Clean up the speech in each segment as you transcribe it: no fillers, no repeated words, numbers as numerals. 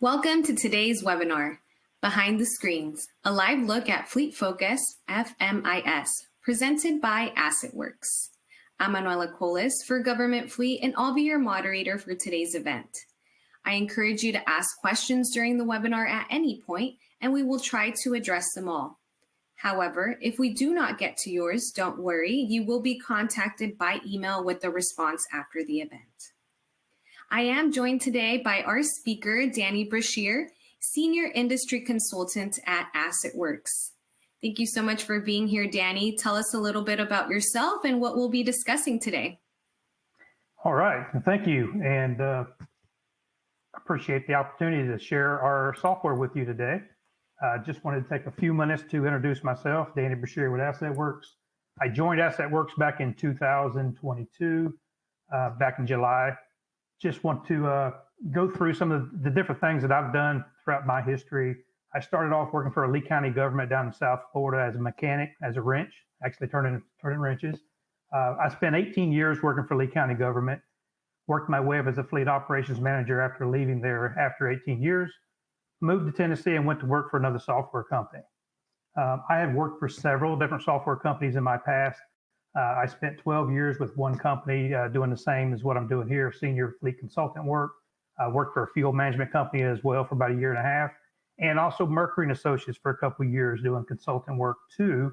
Welcome to today's webinar, Behind the Screens, a live look at FleetFocus FMIS, presented by AssetWorks. I'm Manuela Colas for Government Fleet, and I'll be your moderator for today's event. I encourage you to ask questions during the webinar at any point, and we will try to address them all. However, if we do not get to yours, don't worry, you will be contacted by email with the response after the event. I am joined today by our speaker, Danny Brashear, Senior Industry Consultant at AssetWorks. Thank you so much for being here, Danny. Tell us a little bit about yourself and what we'll be discussing today. All right, thank you. And appreciate the opportunity to share our software with you today. Just wanted to take a few minutes to introduce myself, Danny Brashear with AssetWorks. I joined AssetWorks back in 2022, back in July. Just want to go through some of the different things that I've done throughout my history. I started off working for a Lee County government down in South Florida as a mechanic, as a wrench, actually turning wrenches. I spent 18 years working for Lee County government, worked my way up as a fleet operations manager after leaving there after 18 years, moved to Tennessee and went to work for another software company. I have worked for several different software companies in my past. I spent 12 years with one company doing the same as what I'm doing here, senior fleet consultant work. I worked for a fuel management company as well for about a year and a half, and also Mercury & Associates for a couple of years doing consultant work too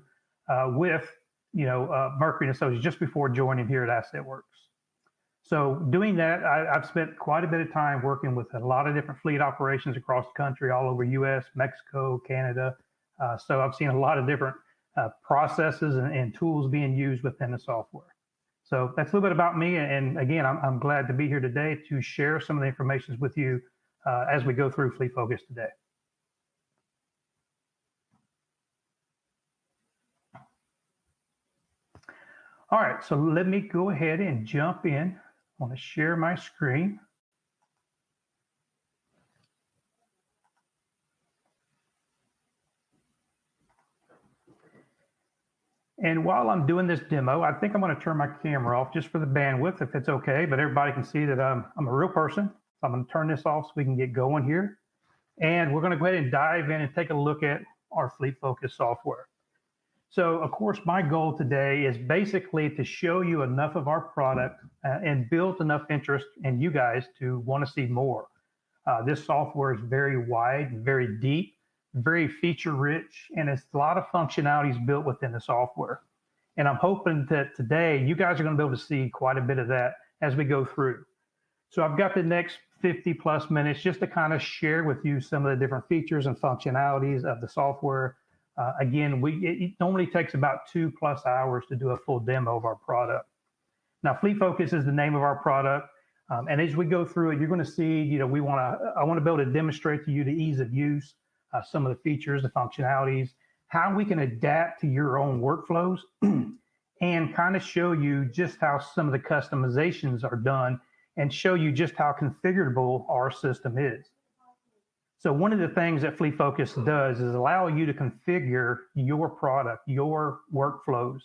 with Mercury & Associates just before joining here at AssetWorks. So doing that, I've spent quite a bit of time working with a lot of different fleet operations across the country, all over US, Mexico, Canada. So I've seen a lot of different processes and tools being used within the software. So that's a little bit about me. And again, I'm glad to be here today to share some of the information with you as we go through FleetFocus today. All right, so let me go ahead and jump in. I want to share my screen. And while I'm doing this demo, I think I'm going to turn my camera off just for the bandwidth, if it's okay, but everybody can see that I'm a real person. So I'm going to turn this off so we can get going here. And we're going to go ahead and dive in and take a look at our FleetFocus software. So, of course, my goal today is basically to show you enough of our product and build enough interest in you guys to want to see more. This software is very wide, very deep, very feature rich, and it's a lot of functionalities built within the software. And I'm hoping that today you guys are going to be able to see quite a bit of that as we go through. So I've got the next 50 plus minutes just to kind of share with you some of the different features and functionalities of the software. Again, it normally takes about 2+ hours to do a full demo of our product. Now, FleetFocus is the name of our product. And as we go through it, you're going to see, I want to be able to demonstrate to you the ease of use, some of the features, the functionalities, how we can adapt to your own workflows, and kind of show you just how some of the customizations are done and show you just how configurable our system is. So one of the things that FleetFocus does is allow you to configure your product, your workflows,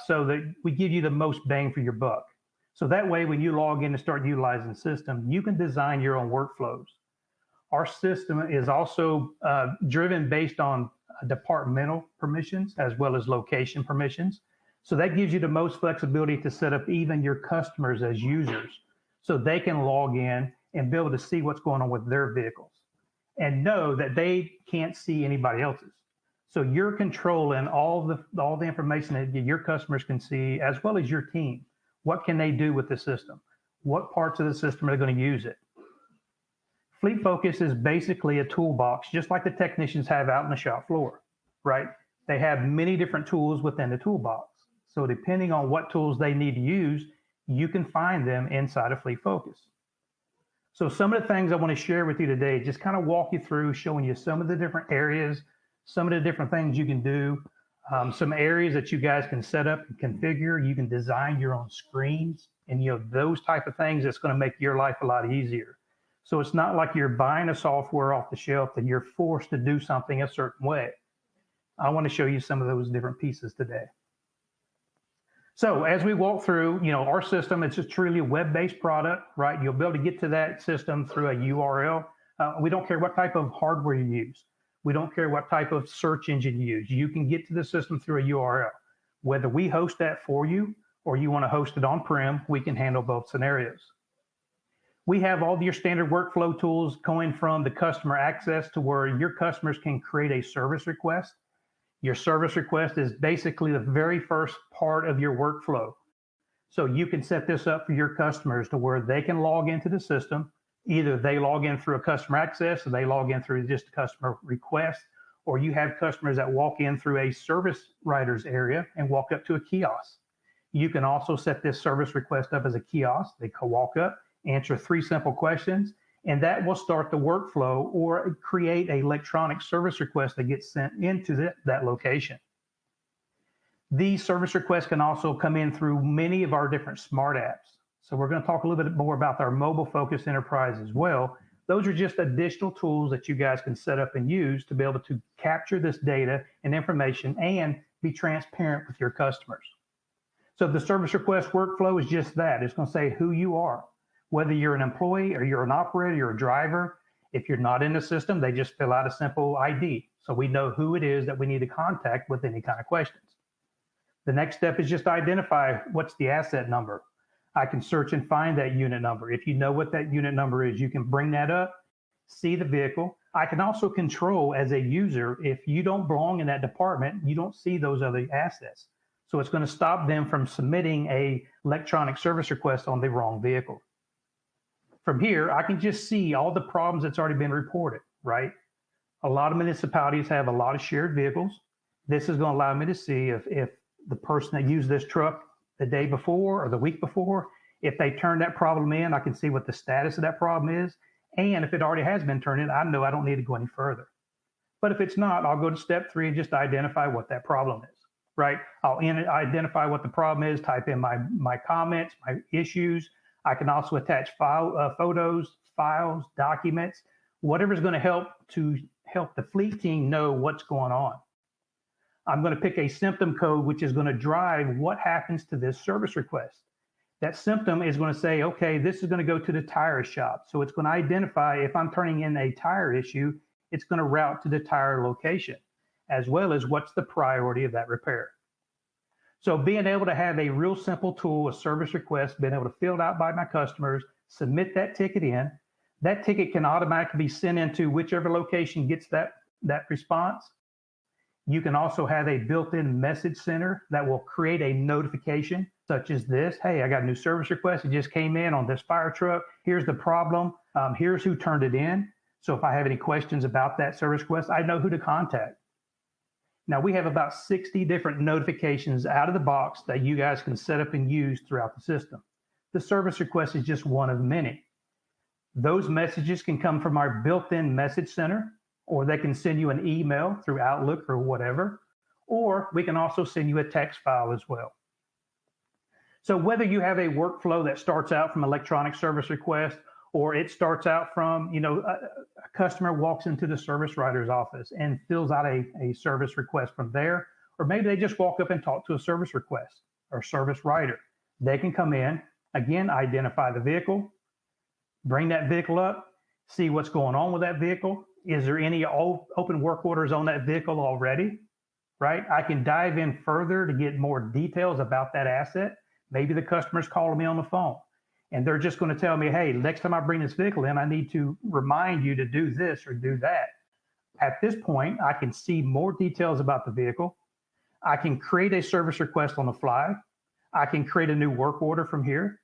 so that we give you the most bang for your buck. So that way, when you log in and start utilizing the system, you can design your own workflows. Our system is also driven based on departmental permissions as well as location permissions. So that gives you the most flexibility to set up even your customers as users so they can log in and be able to see what's going on with their vehicles and know that they can't see anybody else's. So you're controlling all the information that your customers can see as well as your team. What can they do with the system? What parts of the system are going to use it? FleetFocus is basically a toolbox, just like the technicians have out on the shop floor, right? They have many different tools within the toolbox. So depending on what tools they need to use, you can find them inside of FleetFocus. So some of the things I want to share with you today, just kind of walk you through, showing you some of the different areas, some of the different things you can do, some areas that you guys can set up and configure. You can design your own screens and those type of things that's going to make your life a lot easier. So it's not like you're buying a software off the shelf and you're forced to do something a certain way. I want to show you some of those different pieces today. So as we walk through, our system, it's just truly a web-based product, right? You'll be able to get to that system through a URL. We don't care what type of hardware you use. We don't care what type of search engine you use. You can get to the system through a URL. Whether we host that for you or you want to host it on-prem, we can handle both scenarios. We have all your standard workflow tools going from the customer access to where your customers can create a service request. Your service request is basically the very first part of your workflow. So you can set this up for your customers to where they can log into the system. Either they log in through a customer access or they log in through just a customer request, or you have customers that walk in through a service writers area and walk up to a kiosk. You can also set this service request up as a kiosk. They can walk up, answer 3 simple questions, and that will start the workflow or create an electronic service request that gets sent into that location. These service requests can also come in through many of our different smart apps. So we're going to talk a little bit more about our mobile focused enterprise as well. Those are just additional tools that you guys can set up and use to be able to capture this data and information and be transparent with your customers. So the service request workflow is just that. It's going to say who you are, whether you're an employee or you're an operator, you're a driver. If you're not in the system, they just fill out a simple ID. So we know who it is that we need to contact with any kind of questions. The next step is just identify what's the asset number. I can search and find that unit number. If you know what that unit number is, you can bring that up, see the vehicle. I can also control as a user, if you don't belong in that department, you don't see those other assets. So it's going to stop them from submitting a electronic service request on the wrong vehicle. From here, I can just see all the problems that's already been reported, right? A lot of municipalities have a lot of shared vehicles. This is going to allow me to see if the person that used this truck the day before or the week before, if they turned that problem in, I can see what the status of that problem is. And if it already has been turned in, I know I don't need to go any further. But if it's not, I'll go to step 3 and just identify what that problem is, right? I'll identify what the problem is, type in my comments, my issues. I can also attach photos, files, documents, whatever's going to help the fleet team know what's going on. I'm going to pick a symptom code, which is going to drive what happens to this service request. That symptom is going to say, okay, this is going to go to the tire shop. So it's going to identify if I'm turning in a tire issue, it's going to route to the tire location, as well as what's the priority of that repair. So being able to have a real simple tool, a service request, being able to fill it out by my customers, submit that ticket in, that ticket can automatically be sent into whichever location gets that response. You can also have a built-in message center that will create a notification such as this. Hey, I got a new service request. It just came in on this fire truck. Here's the problem. Here's who turned it in. So if I have any questions about that service request, I know who to contact. Now we have about 60 different notifications out of the box that you guys can set up and use throughout the system. The service request is just one of many. Those messages can come from our built-in message center, or they can send you an email through Outlook or whatever, or we can also send you a text file as well. So whether you have a workflow that starts out from electronic service request, or it starts out from, a customer walks into the service writer's office and fills out a service request from there, or maybe they just walk up and talk to a service request or service writer. They can come in, again, identify the vehicle, bring that vehicle up, see what's going on with that vehicle. Is there any open work orders on that vehicle already, right? I can dive in further to get more details about that asset. Maybe the customer's calling me on the phone and they're just going to tell me, hey, next time I bring this vehicle in, I need to remind you to do this or do that. At this point, I can see more details about the vehicle. I can create a service request on the fly. I can create a new work order from here.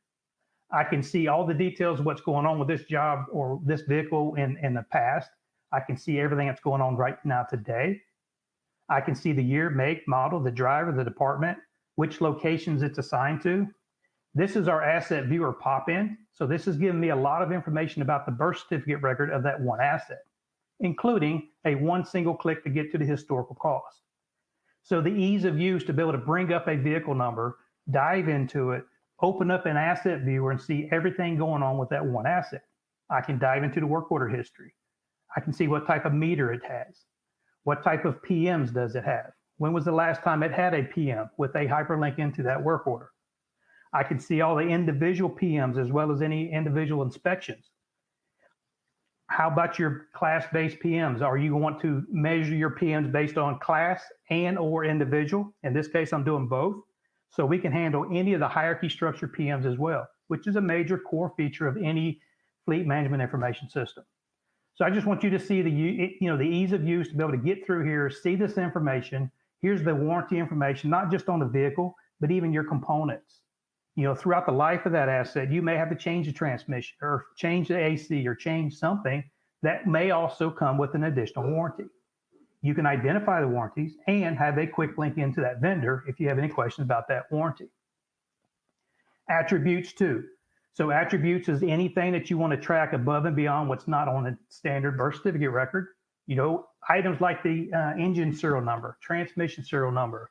I can see all the details of what's going on with this job or this vehicle in the past. I can see everything that's going on right now today. I can see the year, make, model, the driver, the department, which locations it's assigned to. This is our asset viewer pop-in. So this is giving me a lot of information about the birth certificate record of that one asset, including a one single click to get to the historical cost. So the ease of use to be able to bring up a vehicle number, dive into it, open up an asset viewer and see everything going on with that one asset. I can dive into the work order history. I can see what type of meter it has. What type of PMs does it have? When was the last time it had a PM with a hyperlink into that work order? I can see all the individual PMs as well as any individual inspections. How about your class-based PMs? Are you want to measure your PMs based on class and or individual? In this case, I'm doing both. So we can handle any of the hierarchy structure PMs as well, which is a major core feature of any fleet management information system. So I just want you to see the ease of use to be able to get through here, see this information. Here's the warranty information, not just on the vehicle, but even your components. Throughout the life of that asset, you may have to change the transmission or change the AC or change something that may also come with an additional warranty. You can identify the warranties and have a quick link into that vendor if you have any questions about that warranty. Attributes too. So attributes is anything that you want to track above and beyond what's not on a standard birth certificate record. Items like the engine serial number, transmission serial number,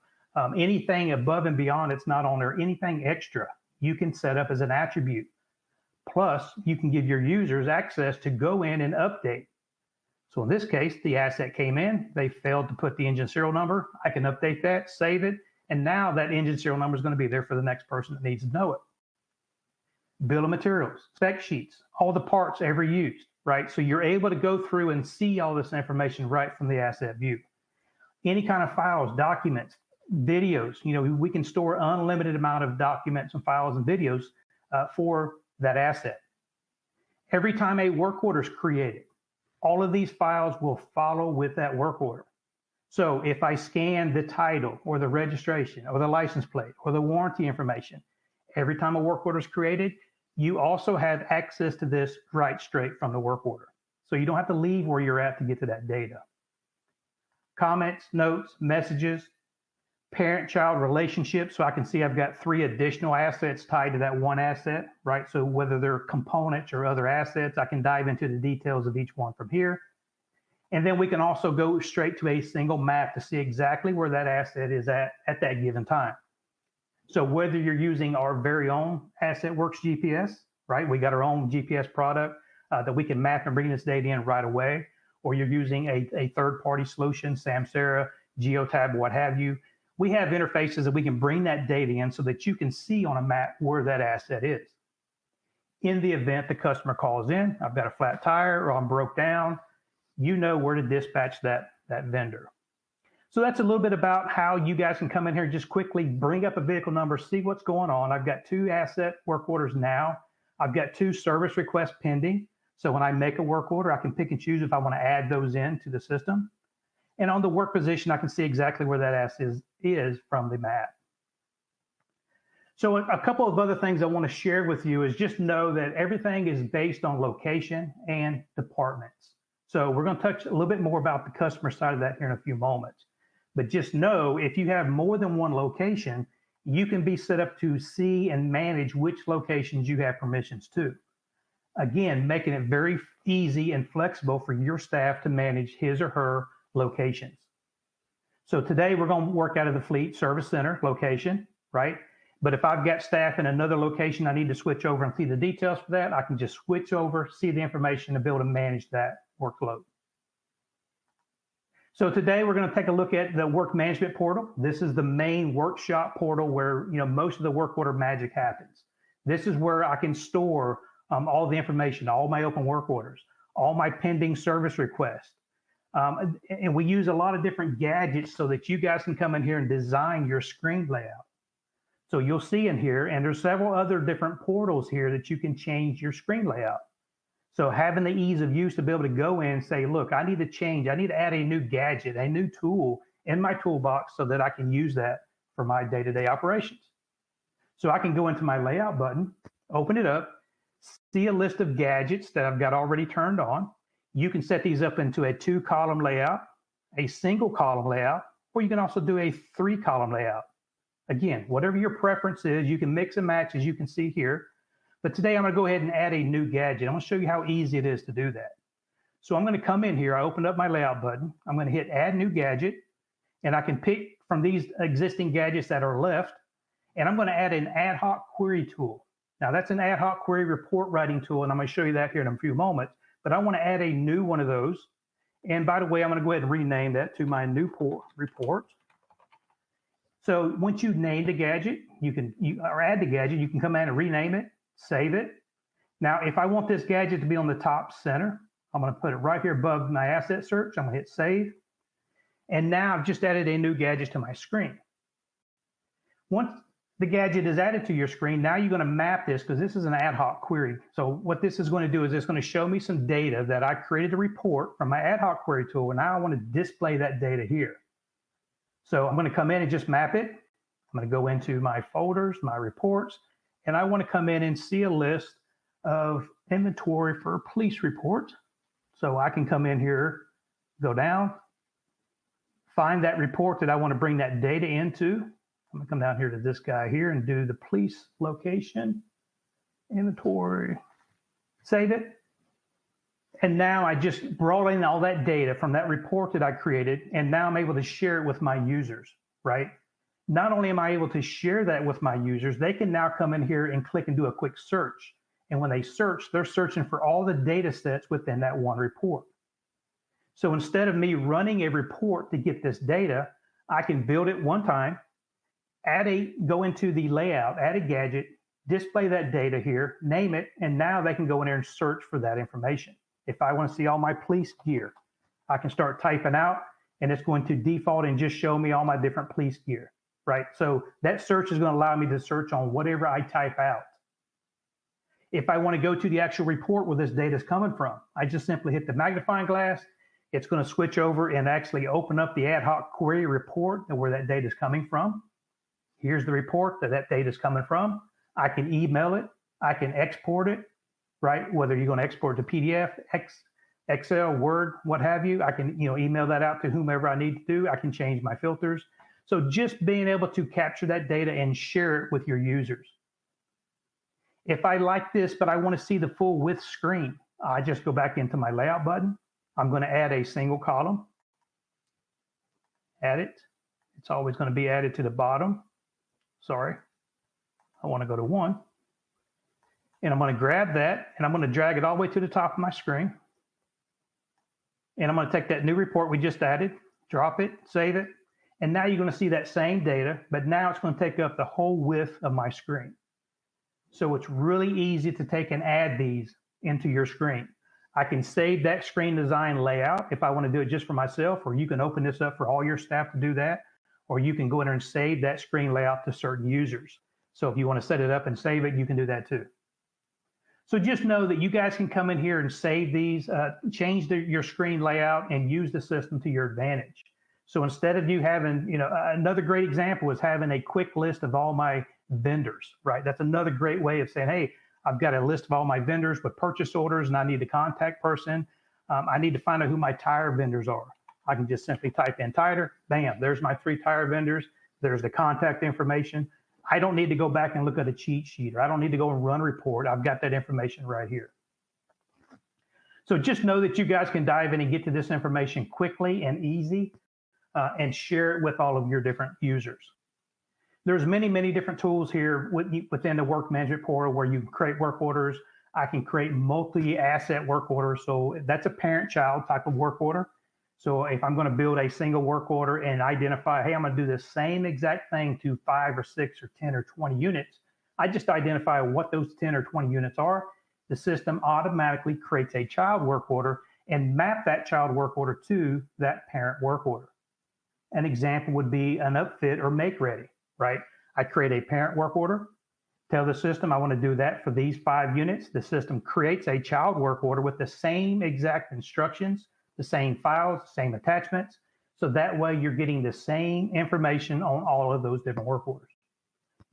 anything above and beyond it's not on there, anything extra, you can set up as an attribute. Plus, you can give your users access to go in and update. So in this case, the asset came in, they failed to put the engine serial number. I can update that, save it, and now that engine serial number is going to be there for the next person that needs to know it. Bill of materials, spec sheets, all the parts ever used, right? So you're able to go through and see all this information right from the asset view. Any kind of files, documents, videos, we can store unlimited amount of documents and files and videos for that asset. Every time a work order is created, all of these files will follow with that work order. So if I scan the title or the registration or the license plate or the warranty information, every time a work order is created, you also have access to this right straight from the work order. So you don't have to leave where you're at to get to that data. Comments, notes, messages, parent-child relationship. So I can see I've got 3 additional assets tied to that one asset, right? So whether they're components or other assets, I can dive into the details of each one from here. And then we can also go straight to a single map to see exactly where that asset is at that given time. So whether you're using our very own AssetWorks GPS, right? We got our own GPS product that we can map and bring this data in right away, or you're using a third-party solution, Samsara, Geotab, what have you. We have interfaces that we can bring that data in so that you can see on a map where that asset is. In the event the customer calls in, I've got a flat tire or I'm broke down, you know where to dispatch that vendor. So that's a little bit about how you guys can come in here and just quickly bring up a vehicle number, see what's going on. I've got 2 asset work orders now. I've got 2 service requests pending. So when I make a work order, I can pick and choose if I want to add those into the system. And on the work position, I can see exactly where that asset is from the map. So a couple of other things I want to share with you is just know that everything is based on location and departments. So we're going to touch a little bit more about the customer side of that here in a few moments. But just know if you have more than one location, you can be set up to see and manage which locations you have permissions to. Again, making it very easy and flexible for your staff to manage his or her locations. So today we're going to work out of the Fleet Service Center location, right? But if I've got staff in another location, I need to switch over and see the details for that. I can just switch over, see the information, and be able to manage that workload. So today we're going to take a look at the work management portal. This is the main workshop portal where most of the work order magic happens. This is where I can store all the information, all my open work orders, all my pending service requests. And we use a lot of different gadgets so that you guys can come in here and design your screen layout. So you'll see in here, and there's several other different portals here that you can change your screen layout. So having the ease of use to be able to go in and say, look, I need to add a new gadget, a new tool in my toolbox so that I can use that for my day-to-day operations. So I can go into my layout button, open it up, see a list of gadgets that I've got already turned on. You can set these up into a 2-column layout, a single column layout, or you can also do a 3-column layout. Again, whatever your preference is, you can mix and match as you can see here. But today I'm going to go ahead and add a new gadget. I'm going to show you how easy it is to do that. So I'm going to come in here. I opened up my layout button. I'm going to hit add new gadget, and I can pick from these existing gadgets that are left, and I'm going to add an ad hoc query tool. Now that's an ad hoc query report writing tool, and I'm going to show you that here in a few moments, but I want to add a new one of those. And by the way, I'm going to go ahead and rename that to my new report. So once you name the gadget, or add the gadget, you can come in and rename it, save it. Now, if I want this gadget to be on the top center, I'm going to put it right here above my asset search. I'm going to hit save. And now I've just added a new gadget to my screen. Once the gadget is added to your screen, now you're going to map this because this is an ad hoc query. So what this is going to do is it's going to show me some data that I created a report from my ad hoc query tool, and now I want to display that data here. So I'm going to come in and just map it. I'm going to go into my folders, my reports, and I want to come in and see a list of inventory for police report. So I can come in here, go down, find that report that I want to bring that data into. I'm going to come down here to this guy here and do the police location, inventory, save it. And now I just brought in all that data from that report that I created, and now I'm able to share it with my users, right? Not only am I able to share that with my users, they can now come in here and click and do a quick search. And when they search, they're searching for all the data sets within that one report. So instead of me running a report to get this data, I can build it one time, go into the layout, add a gadget, display that data here, name it, and now they can go in there and search for that information. If I want to see all my police gear, I can start typing out, and it's going to default and just show me all my different police gear, right? So that search is going to allow me to search on whatever I type out. If I want to go to the actual report where this data is coming from, I just simply hit the magnifying glass. It's going to switch over and actually open up the ad hoc query report and where that data is coming from. Here's the report that data is coming from. I can email it. I can export it, right? Whether you're going to export to PDF, Excel, Word, what have you. I can email that out to whomever I need to do. I can change my filters. So just being able to capture that data and share it with your users. If I like this, but I want to see the full width screen, I just go back into my layout button. I'm going to add a single column. Add it. It's always going to be added to the bottom. Sorry. I want to go to 1. And I'm going to grab that, and I'm going to drag it all the way to the top of my screen. And I'm going to take that new report we just added, drop it, save it. And now you're going to see that same data, but now it's going to take up the whole width of my screen. So it's really easy to take and add these into your screen. I can save that screen design layout if I want to do it just for myself, or you can open this up for all your staff to do that, or you can go in there and save that screen layout to certain users. So if you want to set it up and save it, you can do that too. So just know that you guys can come in here and save these, change your screen layout and use the system to your advantage. So instead of you having, another great example is having a quick list of all my vendors, right? That's another great way of saying, hey, I've got a list of all my vendors with purchase orders and I need a contact person. I need to find out who my tire vendors are. I can just simply type in tire, bam, there's my 3 tire vendors. There's the contact information. I don't need to go back and look at a cheat sheet, or I don't need to go and run a report. I've got that information right here. So just know that you guys can dive in and get to this information quickly and easy and share it with all of your different users. There's many, many different tools here within the work management portal where you can create work orders. I can create multi-asset work orders. So that's a parent-child type of work order. So if I'm going to build a single work order and identify, hey, I'm going to do the same exact thing to 5 or 6 or 10 or 20 units, I just identify what those 10 or 20 units are. The system automatically creates a child work order and map that child work order to that parent work order. An example would be an upfit or make ready, right? I create a parent work order, tell the system I want to do that for these 5 units. The system creates a child work order with the same exact instructions, the same files, same attachments. So that way you're getting the same information on all of those different work orders.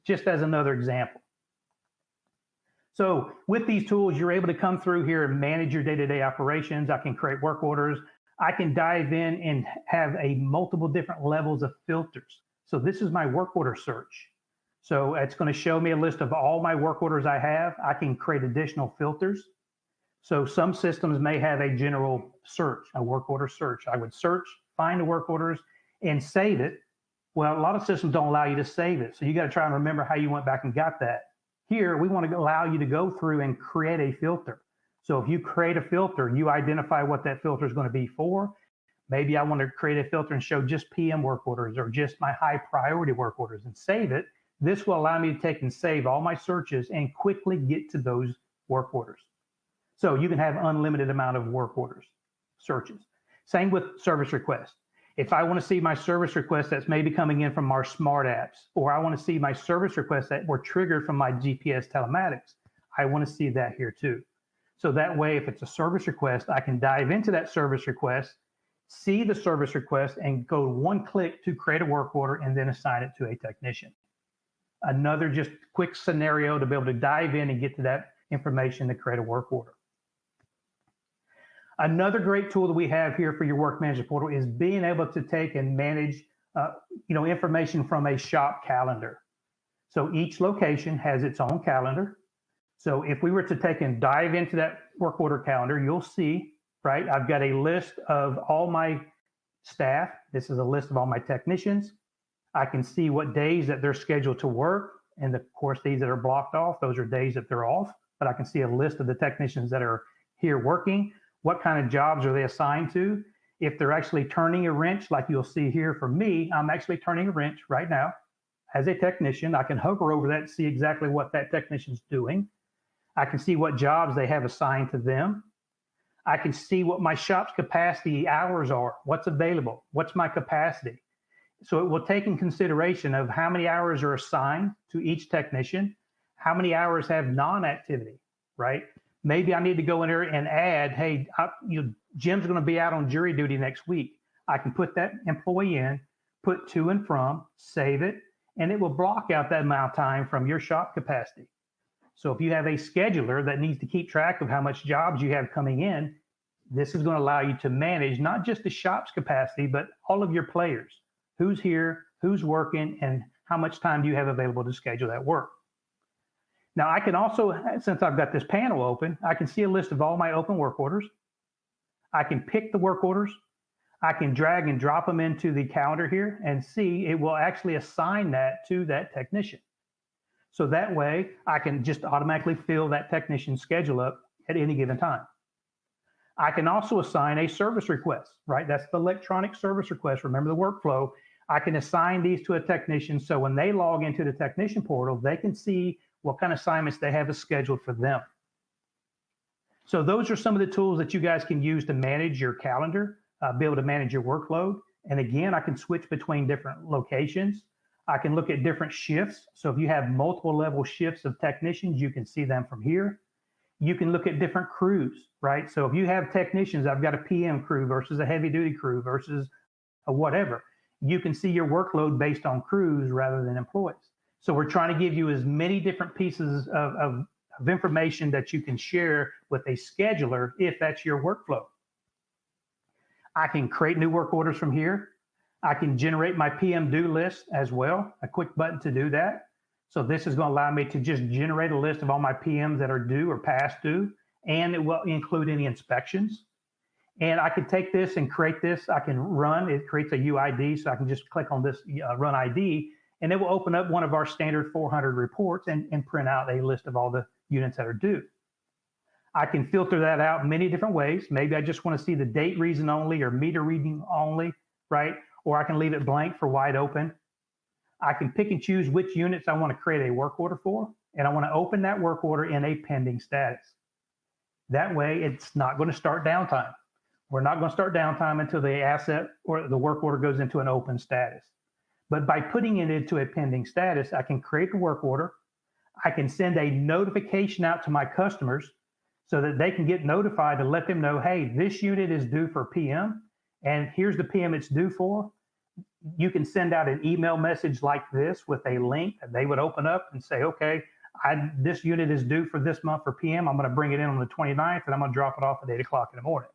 Just as another example. So with these tools, you're able to come through here and manage your day-to-day operations. I can create work orders. I can dive in and have multiple different levels of filters. So this is my work order search. So it's going to show me a list of all my work orders I have. I can create additional filters. So some systems may have a general search, a work order search. I would search, find the work orders, and save it. Well, a lot of systems don't allow you to save it. So you got to try and remember how you went back and got that. Here, we want to allow you to go through and create a filter. So if you create a filter, you identify what that filter is going to be for. Maybe I want to create a filter and show just PM work orders or just my high priority work orders and save it. This will allow me to take and save all my searches and quickly get to those work orders. So you can have unlimited amount of work orders, searches. Same with service requests. If I want to see my service requests that's maybe coming in from our smart apps, or I want to see my service requests that were triggered from my GPS telematics, I want to see that here too. So that way, if it's a service request, I can dive into that service request, see the service request, and go one click to create a work order and then assign it to a technician. Another just quick scenario to be able to dive in and get to that information to create a work order. Another great tool that we have here for your work management portal is being able to take and manage information from a shop calendar. So each location has its own calendar. So if we were to take and dive into that work order calendar, you'll see, right, I've got a list of all my staff. This is a list of all my technicians. I can see what days that they're scheduled to work. And of course, these that are blocked off, those are days that they're off. But I can see a list of the technicians that are here working. What kind of jobs are they assigned to? If they're actually turning a wrench, like you'll see here for me, I'm actually turning a wrench right now. As a technician, I can hover over that and see exactly what that technician's doing. I can see what jobs they have assigned to them. I can see what my shop's capacity hours are, what's available, what's my capacity. So it will take in consideration of how many hours are assigned to each technician, how many hours have non-activity, right? Maybe I need to go in there and add, hey, Jim's going to be out on jury duty next week. I can put that employee in, put to and from, save it, and it will block out that amount of time from your shop capacity. So if you have a scheduler that needs to keep track of how much jobs you have coming in, this is going to allow you to manage not just the shop's capacity, but all of your players. Who's here, who's working, and how much time do you have available to schedule that work? Now, I can also, since I've got this panel open, I can see a list of all my open work orders. I can pick the work orders. I can drag and drop them into the calendar here and see it will actually assign that to that technician. So that way, I can just automatically fill that technician's schedule up at any given time. I can also assign a service request, right? That's the electronic service request. Remember the workflow. I can assign these to a technician so when they log into the technician portal, they can see what kind of assignments they have scheduled for them. So those are some of the tools that you guys can use to manage your calendar, be able to manage your workload. And again, I can switch between different locations. I can look at different shifts. So if you have multiple level shifts of technicians, you can see them from here. You can look at different crews, right? So if you have technicians, I've got a PM crew versus a heavy duty crew versus a whatever. You can see your workload based on crews rather than employees. So we're trying to give you as many different pieces of information that you can share with a scheduler if that's your workflow. I can create new work orders from here. I can generate my PM due list as well, a quick button to do that. So this is going to allow me to just generate a list of all my PMs that are due or past due, and it will include any inspections. And I can take this and create this. I can run, it creates a UID, so I can just click on this run ID, and it will open up one of our standard 400 reports and print out a list of all the units that are due. I can filter that out many different ways. Maybe I just want to see the date reason only or meter reading only, right? Or I can leave it blank for wide open. I can pick and choose which units I want to create a work order for, and I want to open that work order in a pending status. That way, it's not going to start downtime. We're not going to start downtime until the asset or the work order goes into an open status. But by putting it into a pending status, I can create the work order. I can send a notification out to my customers so that they can get notified to let them know, hey, this unit is due for PM, and here's the PM it's due for. You can send out an email message like this with a link that they would open up and say, okay, this unit is due for this month for PM. I'm going to bring it in on the 29th, and I'm going to drop it off at 8 o'clock in the morning.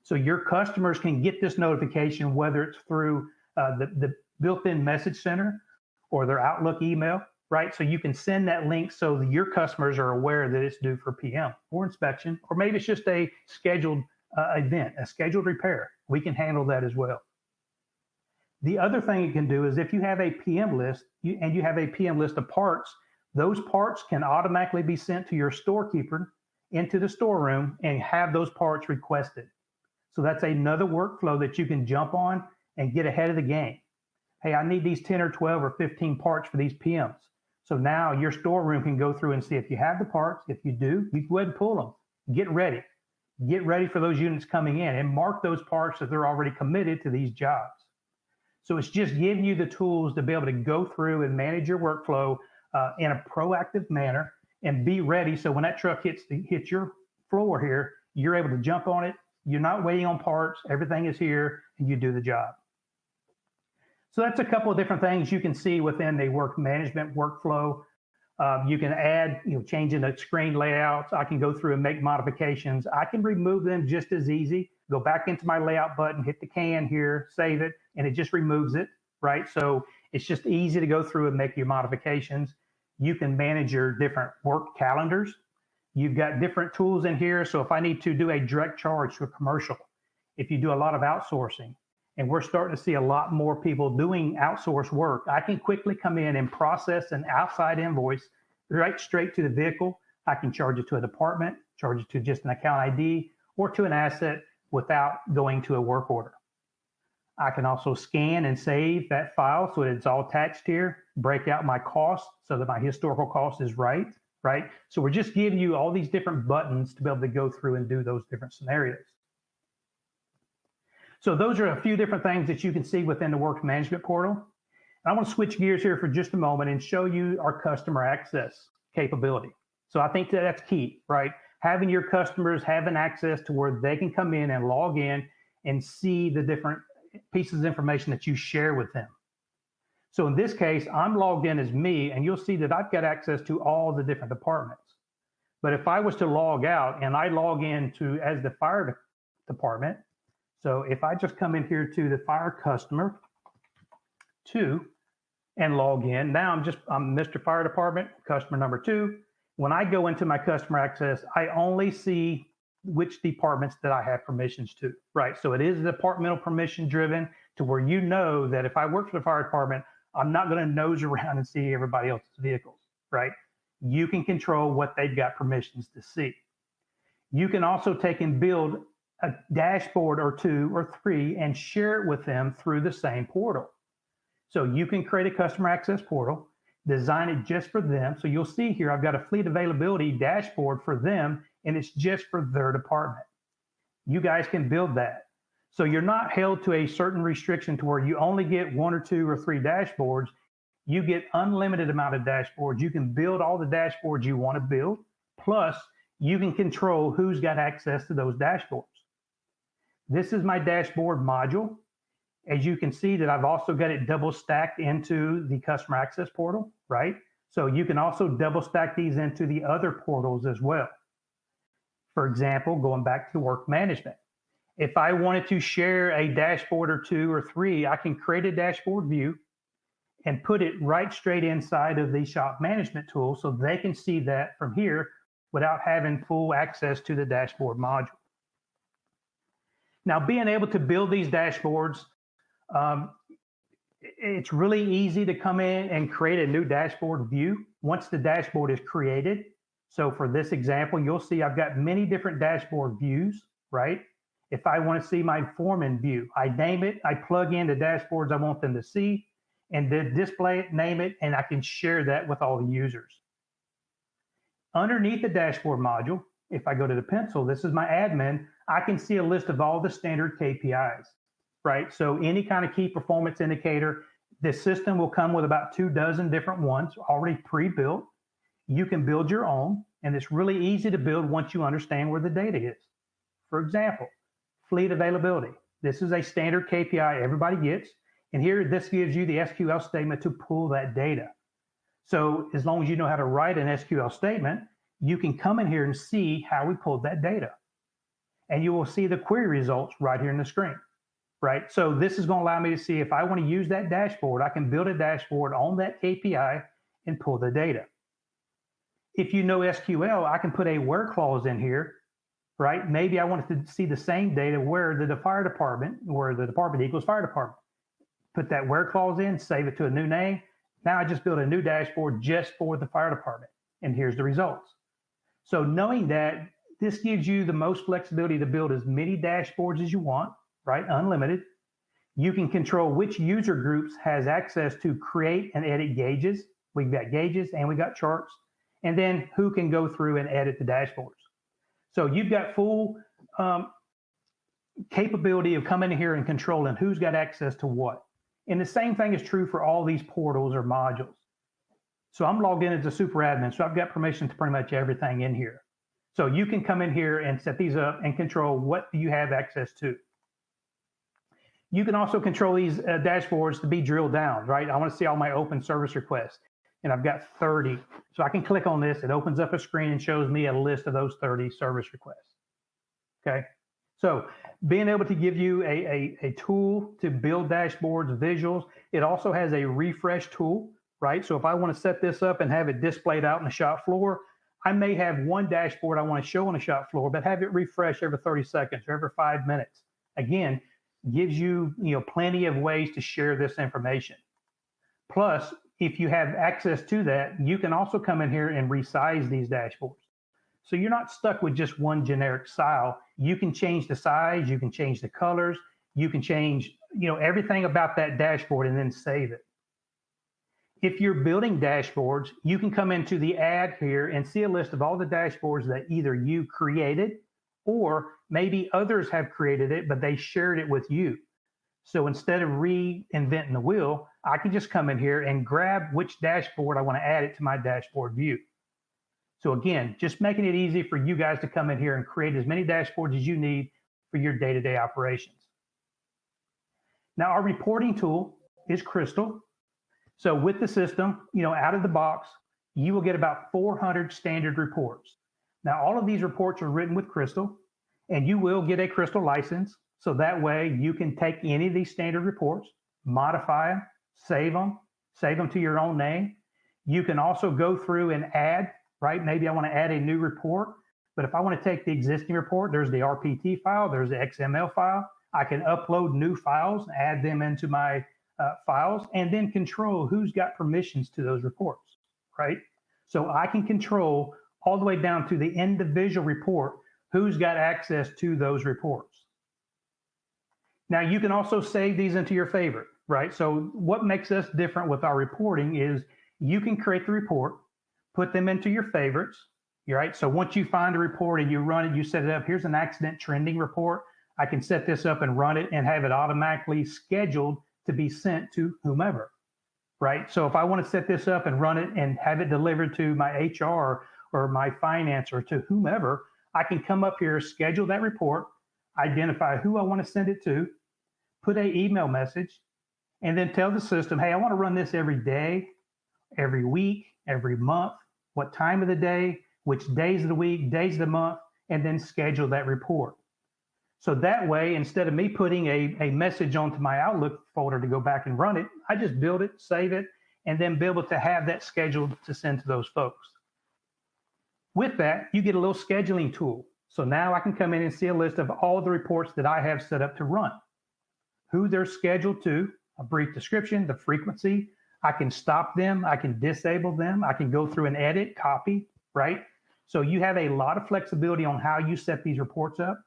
So your customers can get this notification, whether it's through the built-in message center or their Outlook email, right? So you can send that link so that your customers are aware that it's due for PM or inspection, or maybe it's just a scheduled event, a scheduled repair. We can handle that as well. The other thing it can do is if you have a PM list and you have a PM list of parts, those parts can automatically be sent to your storekeeper into the storeroom and have those parts requested. So that's another workflow that you can jump on and get ahead of the game. Hey, I need these 10 or 12 or 15 parts for these PMs. So now your storeroom can go through and see if you have the parts. If you do, you can go ahead and pull them. get ready. Get ready for those units coming in and mark those parts that they're already committed to these jobs. So it's just giving you the tools to be able to go through and manage your workflow in a proactive manner and be ready. So when that truck hits your floor here, you're able to jump on it. You're not waiting on parts. Everything is here and you do the job. So that's a couple of different things you can see within the work management workflow. You can add, changing the screen layouts. I can go through and make modifications. I can remove them just as easy. Go back into my layout button, hit the can here, save it, and it just removes it, right? So it's just easy to go through and make your modifications. You can manage your different work calendars. You've got different tools in here. So if I need to do a direct charge to a commercial, if you do a lot of outsourcing, and we're starting to see a lot more people doing outsourced work, I can quickly come in and process an outside invoice right straight to the vehicle. I can charge it to a department, charge it to just an account ID, or to an asset without going to a work order. I can also scan and save that file so it's all attached here, break out my cost so that my historical cost is right? So we're just giving you all these different buttons to be able to go through and do those different scenarios. So those are a few different things that you can see within the work management portal. And I want to switch gears here for just a moment and show you our customer access capability. So I think that's key, right? Having your customers having access to where they can come in and log in and see the different pieces of information that you share with them. So in this case, I'm logged in as me, and you'll see that I've got access to all the different departments. But if I was to log out and I log in as the fire department, so if I just come in here to the fire customer 2 and log in, now I'm Mr. Fire Department, customer number 2. When I go into my customer access, I only see which departments that I have permissions to, right? So it is departmental permission driven to where you know that if I work for the fire department, I'm not going to nose around and see everybody else's vehicles, right? You can control what they've got permissions to see. You can also take and build a dashboard or 2 or 3 and share it with them through the same portal. So you can create a customer access portal, design it just for them. So you'll see here, I've got a fleet availability dashboard for them, and it's just for their department. You guys can build that. So you're not held to a certain restriction to where you only get 1 or 2 or 3 dashboards. You get unlimited amount of dashboards. You can build all the dashboards you want to build. Plus, you can control who's got access to those dashboards. This is my dashboard module. As you can see that I've also got it double stacked into the customer access portal, right? So you can also double stack these into the other portals as well. For example, going back to work management. If I wanted to share a dashboard or 2 or 3, I can create a dashboard view and put it right straight inside of the shop management tool so they can see that from here without having full access to the dashboard module. Now, being able to build these dashboards, it's really easy to come in and create a new dashboard view once the dashboard is created. So for this example, you'll see I've got many different dashboard views, right? If I want to see my foreman view, I name it, I plug in the dashboards I want them to see, and then display it, name it, and I can share that with all the users. Underneath the dashboard module, if I go to the pencil, this is my admin, I can see a list of all the standard KPIs, right? So any kind of key performance indicator, this system will come with about 24 different ones already pre-built. You can build your own, and it's really easy to build once you understand where the data is. For example, fleet availability. This is a standard KPI everybody gets, and here this gives you the SQL statement to pull that data. So as long as you know how to write an SQL statement, you can come in here and see how we pulled that data. And you will see the query results right here in the screen, right? So this is going to allow me to see if I want to use that dashboard, I can build a dashboard on that KPI and pull the data. If you know SQL, I can put a where clause in here, right? Maybe I wanted to see the same data where the fire department, where the department equals fire department. Put that where clause in, save it to a new name. Now I just built a new dashboard just for the fire department, and here's the results. So knowing that, this gives you the most flexibility to build as many dashboards as you want, right? Unlimited. You can control which user groups has access to create and edit gauges. We've got gauges and we got charts. And then who can go through and edit the dashboards. So you've got full capability of coming in here and controlling who's got access to what. And the same thing is true for all these portals or modules. So I'm logged in as a super admin, so I've got permission to pretty much everything in here. So you can come in here and set these up and control what you have access to. You can also control these dashboards to be drilled down, right? I want to see all my open service requests, and I've got 30. So I can click on this, it opens up a screen and shows me a list of those 30 service requests, okay? So being able to give you a tool to build dashboards, visuals, it also has a refresh tool, right? So if I want to set this up and have it displayed out in the shop floor, I may have one dashboard I want to show on the shop floor, but have it refresh every 30 seconds or every 5 minutes. Again, gives you, plenty of ways to share this information. Plus, if you have access to that, you can also come in here and resize these dashboards. So you're not stuck with just one generic style. You can change the size, you can change the colors, you can change, everything about that dashboard and then save it. If you're building dashboards, you can come into the ad here and see a list of all the dashboards that either you created or maybe others have created it, but they shared it with you. So instead of reinventing the wheel, I can just come in here and grab which dashboard I want to add it to my dashboard view. So again, just making it easy for you guys to come in here and create as many dashboards as you need for your day-to-day operations. Now, our reporting tool is Crystal. So with the system, out of the box, you will get about 400 standard reports. Now, all of these reports are written with Crystal, and you will get a Crystal license. So that way you can take any of these standard reports, modify them, save them to your own name. You can also go through and add, right? Maybe I want to add a new report, but if I want to take the existing report, there's the RPT file, there's the XML file. I can upload new files, add them into my files, and then control who's got permissions to those reports, right? So I can control all the way down to the individual report who's got access to those reports. Now, you can also save these into your favorite, right? So what makes us different with our reporting is you can create the report, put them into your favorites, right? So once you find a report and you run it, you set it up, here's an accident trending report. I can set this up and run it and have it automatically scheduled to be sent to whomever, right? So if I want to set this up and run it and have it delivered to my HR or my finance or to whomever, I can come up here, schedule that report, identify who I want to send it to, put an email message, and then tell the system, hey, I want to run this every day, every week, every month, what time of the day, which days of the week, days of the month, and then schedule that report. So that way, instead of me putting a message onto my Outlook folder to go back and run it, I just build it, save it, and then be able to have that scheduled to send to those folks. With that, you get a little scheduling tool. So now I can come in and see a list of all the reports that I have set up to run, who they're scheduled to, a brief description, the frequency. I can stop them, I can disable them, I can go through and edit, copy, right? So you have a lot of flexibility on how you set these reports up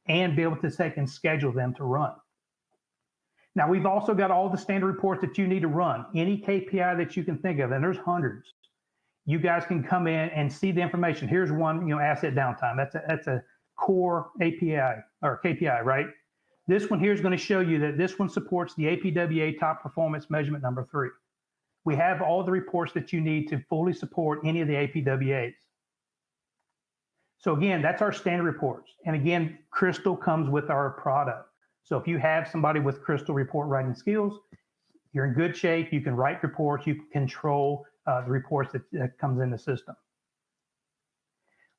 and be able to take and schedule them to run. Now, we've also got all the standard reports that you need to run, any KPI that you can think of, and there's hundreds. You guys can come in and see the information. Here's one, asset downtime. That's a core API or KPI, right? This one here is going to show you that this one supports the APWA top performance measurement number 3. We have all the reports that you need to fully support any of the APWAs. So again, that's our standard reports. And again, Crystal comes with our product. So if you have somebody with Crystal report writing skills, you're in good shape. You can write reports. You can control the reports that comes in the system.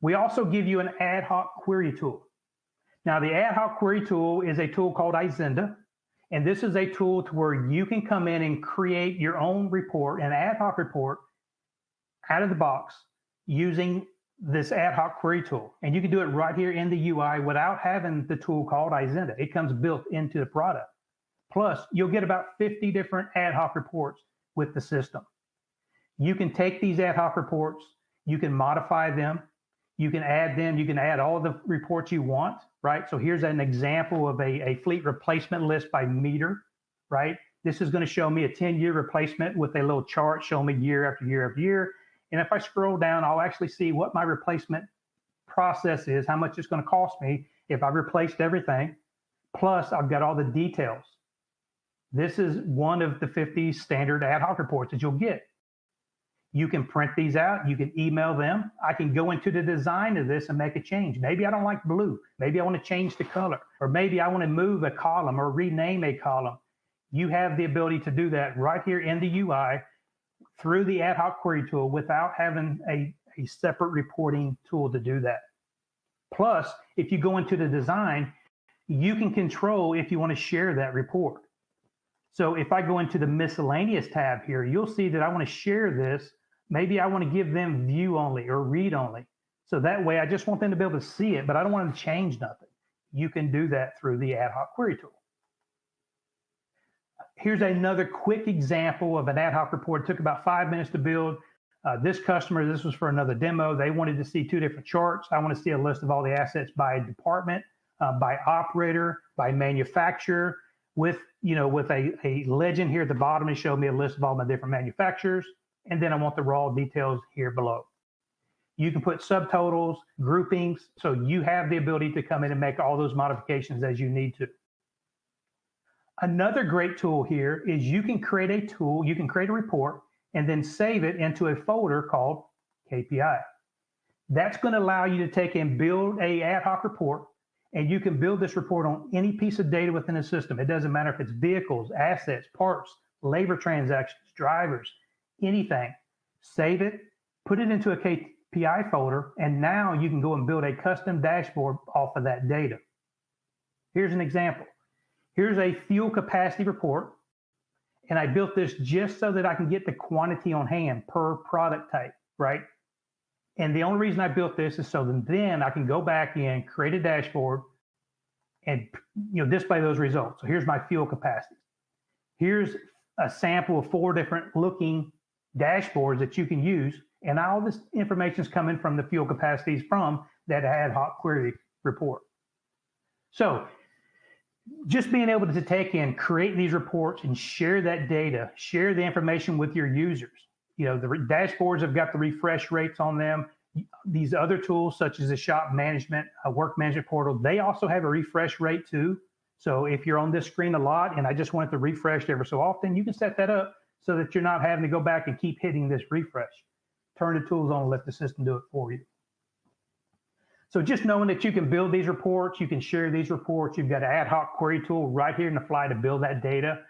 We also give you an ad hoc query tool. Now, the ad hoc query tool is a tool called Izenda. And this is a tool to where you can come in and create your own report, an ad hoc report out of the box using this ad hoc query tool. And you can do it right here in the UI without having the tool called Izenda. It comes built into the product. Plus, you'll get about 50 different ad hoc reports with the system. You can take these ad hoc reports, you can modify them, you can add all the reports you want, right? So here's an example of a fleet replacement list by meter, right? This is going to show me a 10-year replacement with a little chart showing me year after year after year. And if I scroll down, I'll actually see what my replacement process is, how much it's going to cost me if I replaced everything. Plus, I've got all the details. This is one of the 50 standard ad hoc reports that you'll get. You can print these out. You can email them. I can go into the design of this and make a change. Maybe I don't like blue. Maybe I want to change the color. Or maybe I want to move a column or rename a column. You have the ability to do that right here in the UI through the ad hoc query tool without having a separate reporting tool to do that. Plus, if you go into the design, you can control if you want to share that report. So if I go into the miscellaneous tab here, you'll see that I want to share this. Maybe I want to give them view only or read only. So that way I just want them to be able to see it, but I don't want them to change nothing. You can do that through the ad hoc query tool. Here's another quick example of an ad hoc report. It took about 5 minutes to build. This customer, this was for another demo. They wanted to see 2 different charts. I want to see a list of all the assets by department, by operator, by manufacturer, with a legend here at the bottom to show me a list of all my different manufacturers. And then I want the raw details here below. You can put subtotals, groupings, so you have the ability to come in and make all those modifications as you need to. Another great tool here is you can create a report and then save it into a folder called KPI. That's going to allow you to take and build a ad hoc report, and you can build this report on any piece of data within the system. It doesn't matter if it's vehicles, assets, parts, labor transactions, drivers, anything. Save it, put it into a KPI folder, and now you can go and build a custom dashboard off of that data. Here's an example. Here's a fuel capacity report, and I built this just so that I can get the quantity on hand per product type, right? And the only reason I built this is so then I can go back in, create a dashboard, and display those results. So here's my fuel capacity. Here's a sample of 4 different looking dashboards that you can use, and all this information is coming from the fuel capacities from that ad hoc query report. So just being able to take and create these reports and share that data, share the information with your users. The dashboards have got the refresh rates on them. These other tools, such as the shop management, work management portal, they also have a refresh rate too. So if you're on this screen a lot and I just want it to refresh every so often, you can set that up so that you're not having to go back and keep hitting this refresh. Turn the tools on and let the system do it for you. So just knowing that you can build these reports, you can share these reports, you've got an ad hoc query tool right here in the fly to build that data.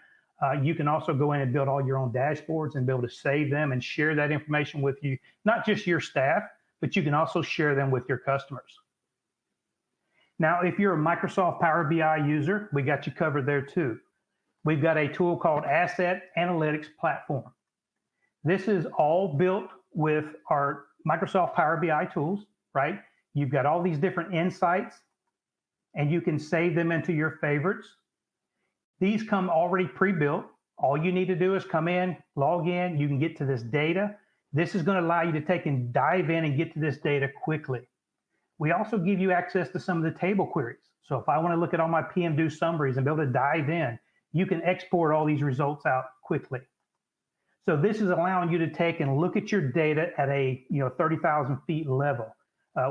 You can also go in and build all your own dashboards and be able to save them and share that information with you, not just your staff, but you can also share them with your customers. Now, if you're a Microsoft Power BI user, we got you covered there too. We've got a tool called Asset Analytics Platform. This is all built with our Microsoft Power BI tools, right? You've got all these different insights, and you can save them into your favorites. These come already pre-built. All you need to do is come in, log in, you can get to this data. This is going to allow you to take and dive in and get to this data quickly. We also give you access to some of the table queries. So if I want to look at all my PM due summaries and be able to dive in, you can export all these results out quickly. So this is allowing you to take and look at your data at a 30,000 feet level.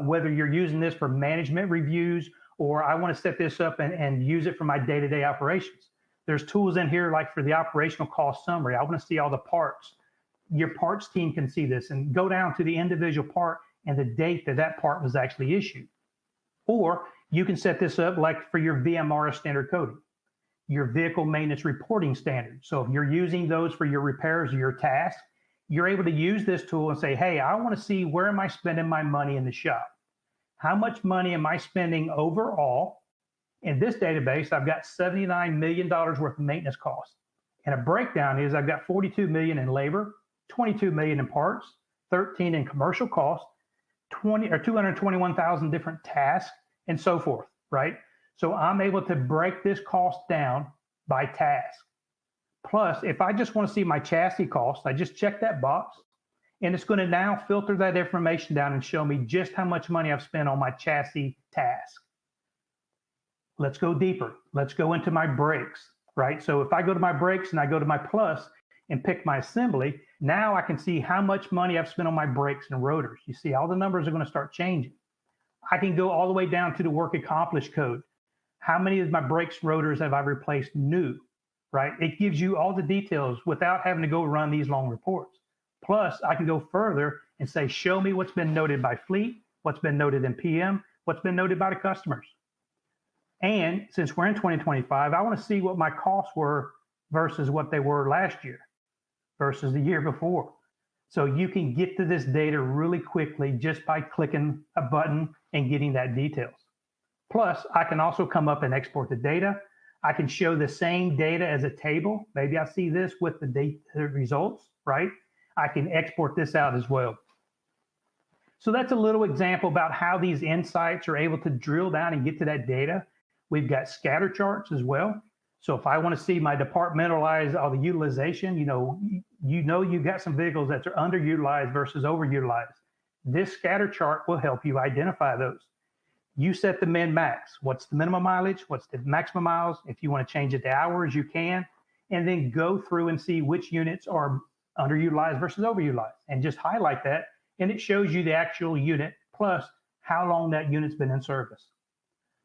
Whether you're using this for management reviews or I want to set this up and use it for my day-to-day operations. There's tools in here like for the operational cost summary. I want to see all the parts. Your parts team can see this and go down to the individual part and the date that that part was actually issued. Or you can set this up like for your VMR standard coding, your vehicle maintenance reporting standard. So if you're using those for your repairs or your tasks, you're able to use this tool and say, hey, I want to see where am I spending my money in the shop? How much money am I spending overall? In this database, I've got $79 million worth of maintenance costs. And a breakdown is I've got 42 million in labor, 22 million in parts, 13 in commercial costs, 221,000 different tasks, and so forth, right? So I'm able to break this cost down by task. Plus, if I just want to see my chassis cost, I just check that box, and it's going to now filter that information down and show me just how much money I've spent on my chassis task. Let's go deeper. Let's go into my brakes, right? So if I go to my brakes and I go to my plus and pick my assembly, now I can see how much money I've spent on my brakes and rotors. You see, all the numbers are going to start changing. I can go all the way down to the work accomplished code. How many of my brakes rotors have I replaced new, right? It gives you all the details without having to go run these long reports. Plus, I can go further and say, show me what's been noted by fleet, what's been noted in PM, what's been noted by the customers. And since we're in 2025, I want to see what my costs were versus what they were last year versus the year before. So you can get to this data really quickly just by clicking a button and getting that details. Plus, I can also come up and export the data. I can show the same data as a table. Maybe I see this with the results, right? I can export this out as well. So that's a little example about how these insights are able to drill down and get to that data. We've got scatter charts as well. So if I want to see my departmentalize all the utilization, you've got some vehicles that are underutilized versus overutilized. This scatter chart will help you identify those. You set the min max. What's the minimum mileage? What's the maximum miles? If you want to change it to hours, you can. And then go through and see which units are underutilized versus overutilized. And just highlight that. And it shows you the actual unit plus how long that unit's been in service.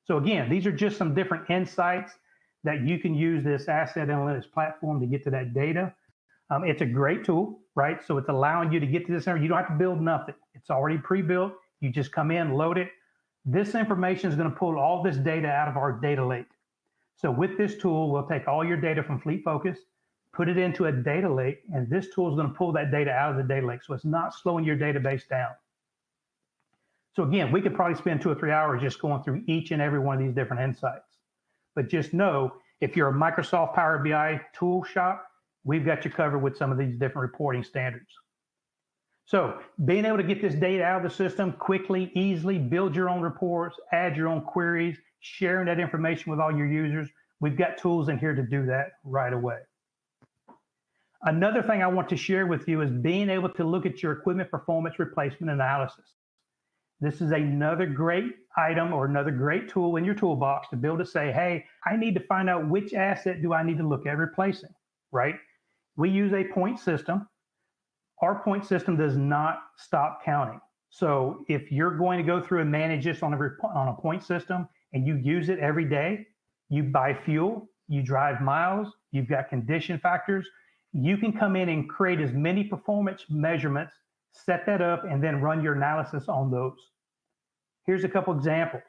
So again, these are just some different insights that you can use this asset analytics platform to get to that data. It's a great tool, right? So it's allowing you to get to this. You don't have to build nothing. It's already pre-built. You just come in, load it. This information is going to pull all this data out of our data lake. So with this tool, we'll take all your data from FleetFocus, put it into a data lake, and this tool is going to pull that data out of the data lake. So it's not slowing your database down. So again, we could probably spend 2 or 3 hours just going through each and every one of these different insights. But just know, if you're a Microsoft Power BI tool shop, we've got you covered with some of these different reporting standards. So being able to get this data out of the system quickly, easily, build your own reports, add your own queries, sharing that information with all your users, we've got tools in here to do that right away. Another thing I want to share with you is being able to look at your equipment performance replacement analysis. This is another great item or another great tool in your toolbox to be able to say, hey, I need to find out which asset do I need to look at replacing, right? We use a point system. Our point system does not stop counting. So if you're going to go through and manage this on a point system and you use it every day, you buy fuel, you drive miles, you've got condition factors, you can come in and create as many performance measurements, set that up, and then run your analysis on those. Here's a couple examples.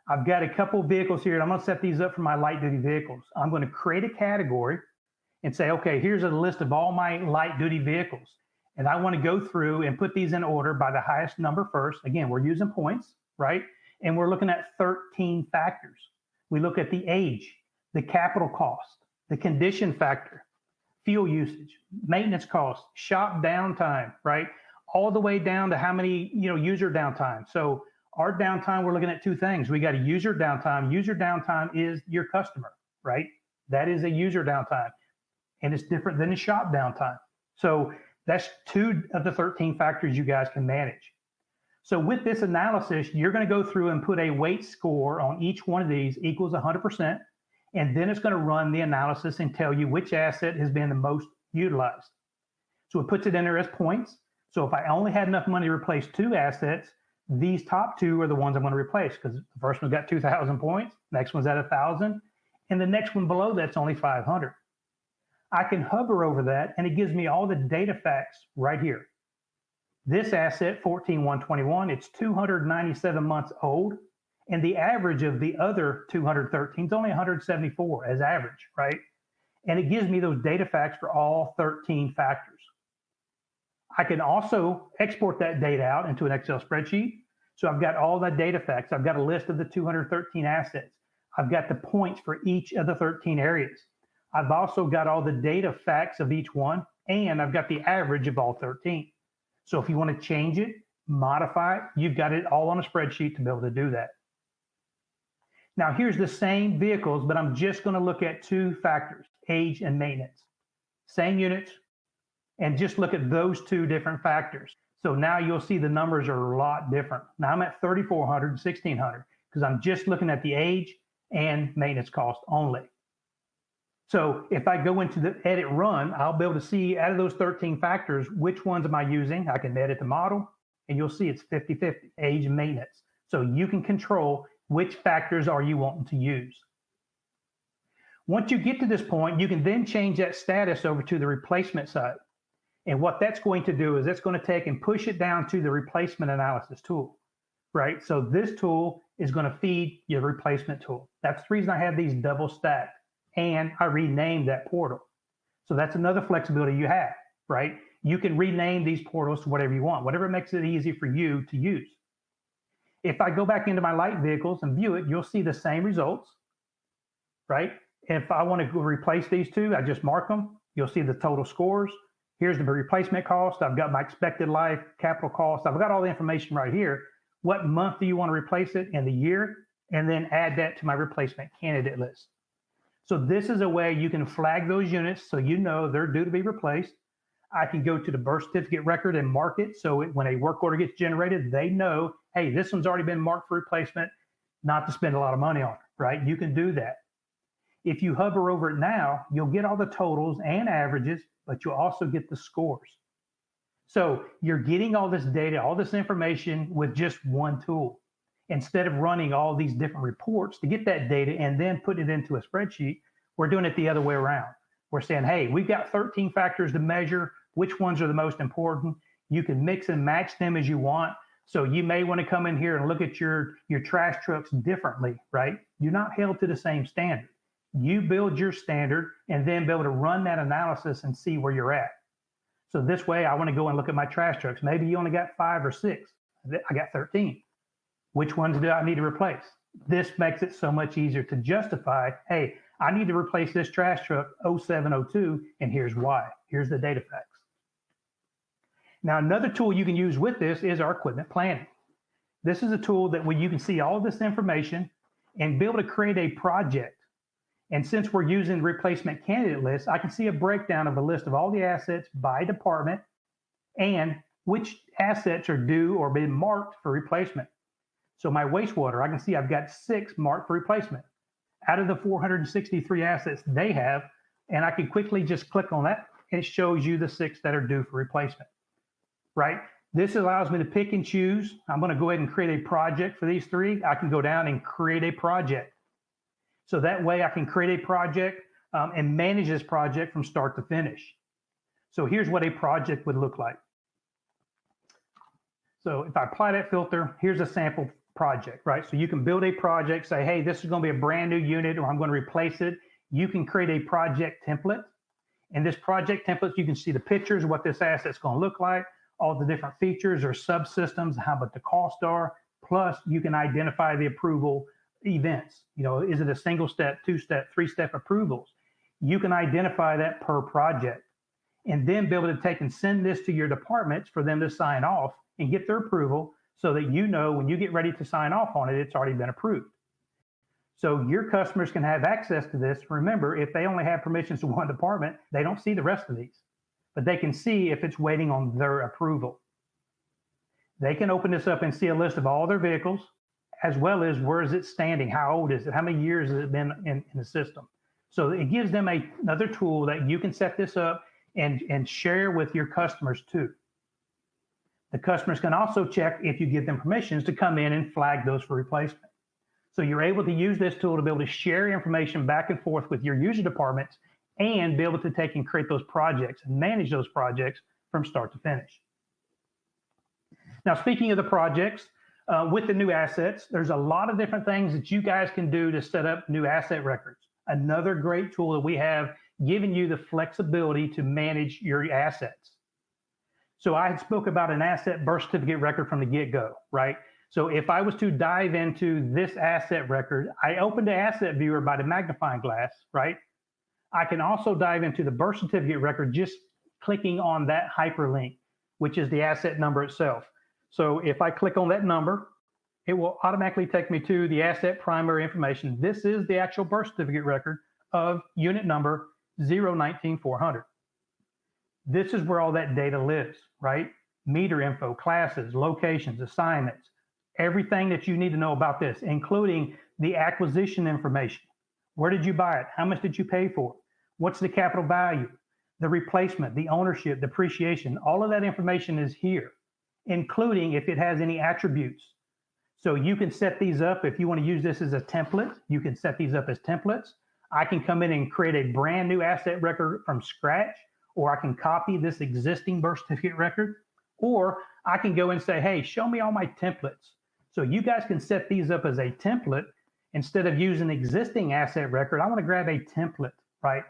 I've got a couple vehicles here, and I'm going to set these up for my light duty vehicles. I'm going to create a category and say, okay, here's a list of all my light duty vehicles. And I want to go through and put these in order by the highest number first. Again, we're using points, right? And we're looking at 13 factors. We look at the age, the capital cost, the condition factor, fuel usage, maintenance costs, shop downtime, right? All the way down to how many, user downtime. So our downtime, we're looking at two things. We got a user downtime. User downtime is your customer, right? That is a user downtime. And it's different than a shop downtime. So that's 2 of the 13 factors you guys can manage. So with this analysis, you're going to go through and put a weight score on each one of these equals 100%. And then it's going to run the analysis and tell you which asset has been the most utilized. So it puts it in there as points. So if I only had enough money to replace 2 assets, these top 2 are the ones I'm going to replace because the first one's got 2,000 points, next one's at 1,000, and the next one below that's only 500. I can hover over that and it gives me all the data facts right here. This asset, 14,121, it's 297 months old, and the average of the other 213 is only 174 as average, right? And it gives me those data facts for all 13 factors. I can also export that data out into an Excel spreadsheet. So I've got all the data facts. I've got a list of the 213 assets. I've got the points for each of the 13 areas. I've also got all the data facts of each one, and I've got the average of all 13. So if you want to change it, modify it, you've got it all on a spreadsheet to be able to do that. Now here's the same vehicles, but I'm just going to look at 2 factors, age and maintenance. Same units, and just look at those 2 different factors. So now you'll see the numbers are a lot different. Now I'm at 3,400 and 1,600 because I'm just looking at the age and maintenance cost only. So if I go into the edit run, I'll be able to see out of those 13 factors, which ones am I using? I can edit the model, and you'll see it's 50-50, age and maintenance. So you can control which factors are you wanting to use. Once you get to this point, you can then change that status over to the replacement side. And what that's going to do is it's going to take and push it down to the replacement analysis tool, right? So this tool is going to feed your replacement tool. That's the reason I have these double stacked, and I renamed that portal. So that's another flexibility you have, right? You can rename these portals to whatever you want, whatever makes it easy for you to use. If I go back into my light vehicles and view it, you'll see the same results, right? If I want to replace these two, I just mark them. You'll see the total scores. Here's the replacement cost. I've got my expected life, capital cost. I've got all the information right here. What month do you want to replace it and the year? And then add that to my replacement candidate list. So this is a way you can flag those units so you know they're due to be replaced. I can go to the birth certificate record and mark it so when a work order gets generated, they know, hey, this one's already been marked for replacement, not to spend a lot of money on it, right? You can do that. If you hover over it now, you'll get all the totals and averages, but you'll also get the scores. So you're getting all this data, all this information with just one tool. Instead of running all these different reports to get that data and then put it into a spreadsheet, we're doing it the other way around. We're saying, hey, we've got 13 factors to measure. Which ones are the most important? You can mix and match them as you want. So you may want to come in here and look at your trash trucks differently, right? You're not held to the same standard. You build your standard and then be able to run that analysis and see where you're at. So this way, I want to go and look at my trash trucks. Maybe you only got 5 or 6. I got 13. Which ones do I need to replace? This makes it so much easier to justify, hey, I need to replace this trash truck 0702, and here's why. Here's the data facts. Now, another tool you can use with this is our equipment planning. This is a tool that where you can see all this information and be able to create a project. And since we're using replacement candidate lists, I can see a breakdown of a list of all the assets by department and which assets are due or been marked for replacement. So my wastewater, I can see I've got 6 marked for replacement out of the 463 assets they have. And I can quickly just click on that and it shows you the 6 that are due for replacement, right? This allows me to pick and choose. I'm going to go ahead and create a project for these 3. I can go down and create a project. So that way I can create a project and manage this project from start to finish. So here's what a project would look like. So if I apply that filter, here's a sample project, right? So you can build a project, say, hey, this is going to be a brand new unit or I'm going to replace it. You can create a project template. In this project template, you can see the pictures, what this asset's going to look like, all the different features or subsystems, how much the costs are. Plus, you can identify the approval events. You know, is it a single step, 2-step, 3-step approvals? You can identify that per project and then be able to take and send this to your departments for them to sign off and get their approval so that you know when you get ready to sign off on it, it's already been approved. So your customers can have access to this. Remember, if they only have permissions to one department, they don't see the rest of these, but they can see if it's waiting on their approval. They can open this up and see a list of all their vehicles, as well as where is it standing? How old is it? How many years has it been in the system? So it gives them another tool that you can set this up and share with your customers too. The customers can also check if you give them permissions to come in and flag those for replacement. So you're able to use this tool to be able to share information back and forth with your user departments and be able to take and create those projects and manage those projects from start to finish. Now, speaking of the projects, with the new assets, there's a lot of different things that you guys can do to set up new asset records. Another great tool that we have giving you the flexibility to manage your assets. So I had spoke about an asset birth certificate record from the get-go, right? So if I was to dive into this asset record, I opened the asset viewer by the magnifying glass, right? I can also dive into the birth certificate record just clicking on that hyperlink, which is the asset number itself. So if I click on that number, it will automatically take me to the asset primary information. This is the actual birth certificate record of unit number 019400. This is where all that data lives, right? Meter info, classes, locations, assignments, everything that you need to know about this, including the acquisition information. Where did you buy it? How much did you pay for it? What's the capital value? The replacement, the ownership, depreciation, all of that information is here, including if it has any attributes. So you can set these up. If you want to use this as a template, you can set these up as templates. I can come in and create a brand new asset record from scratch, or I can copy this existing birth certificate record, or I can go and say, hey, show me all my templates. So you guys can set these up as a template. Instead of using existing asset record, I want to grab a template, right?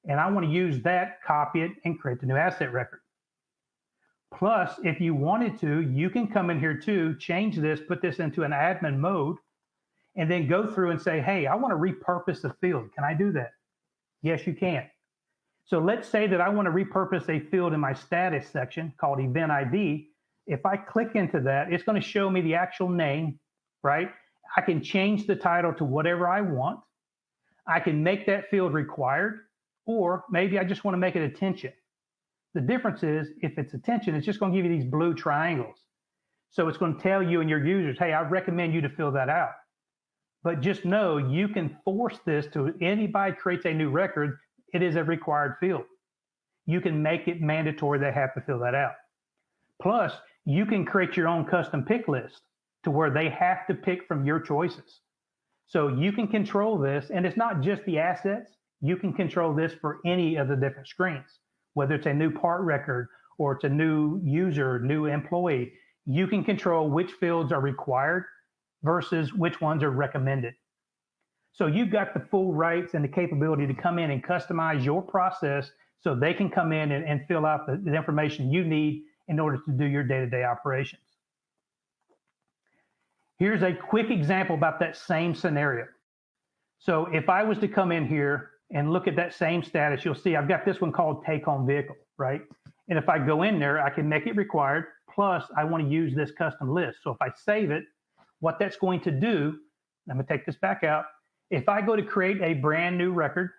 And I want to use that, copy it, and create the new asset record. Plus, if you wanted to, you can come in here too, change this, put this into an admin mode, and then go through and say, hey, I want to repurpose the field. Can I do that? Yes, you can. So let's say that I want to repurpose a field in my status section called event ID. If I click into that, it's going to show me the actual name, right? I can change the title to whatever I want. I can make that field required, or maybe I just want to make it attention. The difference is if it's attention, it's just going to give you these blue triangles. So it's going to tell you and your users, hey, I recommend you to fill that out. But just know you can force this to anybody creates a new record, it is a required field. You can make it mandatory they have to fill that out. Plus, you can create your own custom pick list to where they have to pick from your choices. So you can control this, and it's not just the assets. You can control this for any of the different screens. Whether it's a new part record or it's a new user, new employee, you can control which fields are required versus which ones are recommended. So you've got the full rights and the capability to come in and customize your process so they can come in and fill out the information you need in order to do your day-to-day operations. Here's a quick example about that same scenario. So if I was to come in here and look at that same status, you'll see I've got this one called take home vehicle, right? And if I go in there, I can make it required. Plus, I want to use this custom list. So if I save it, what that's going to do, I'm going to take this back out. If I go to create a brand new record,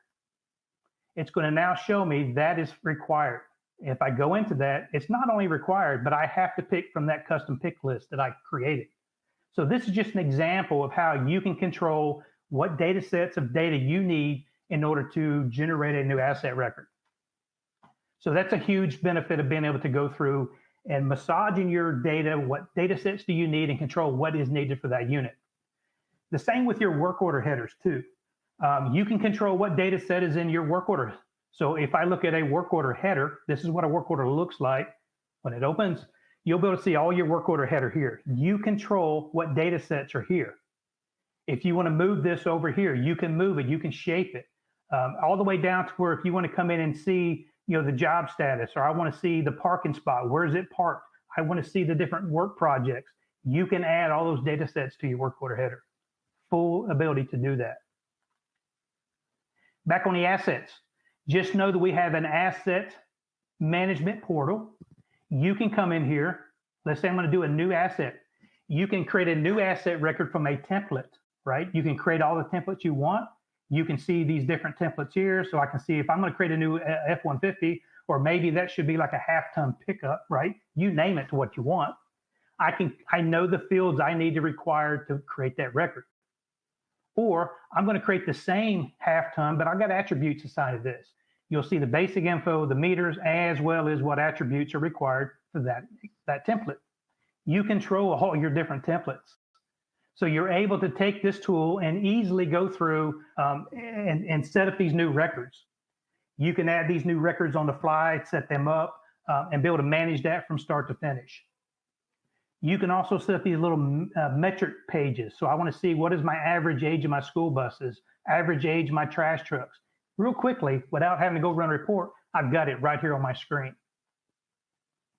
it's going to now show me that is required. If I go into that, it's not only required, but I have to pick from that custom pick list that I created. So this is just an example of how you can control what data sets of data you need in order to generate a new asset record. So that's a huge benefit of being able to go through and massaging your data. What data sets do you need and control what is needed for that unit? The same with your work order headers too. You can control what data set is in your work order. So if I look at a work order header, this is what a work order looks like. When it opens, you'll be able to see all your work order header here. You control what data sets are here. If you want to move this over here, you can move it, you can shape it. All the way down to where if you want to come in and see, the job status, or I want to see the parking spot, where is it parked? I want to see the different work projects. You can add all those data sets to your work order header. Full ability to do that. Back on the assets, just know that we have an asset management portal. You can come in here. Let's say I'm going to do a new asset. You can create a new asset record from a template, right? You can create all the templates you want. You can see these different templates here. So I can see if I'm going to create a new F-150, or maybe that should be like a half-ton pickup, right? You name it to what you want. I know the fields I need to require to create that record. Or I'm going to create the same half-ton, but I've got attributes assigned to this. You'll see the basic info, the meters, as well as what attributes are required for that template. You control all your different templates. So you're able to take this tool and easily go through and set up these new records. You can add these new records on the fly, set them up, and be able to manage that from start to finish. You can also set up these little metric pages. So I want to see what is my average age of my school buses, average age of my trash trucks. Real quickly, without having to go run a report, I've got it right here on my screen.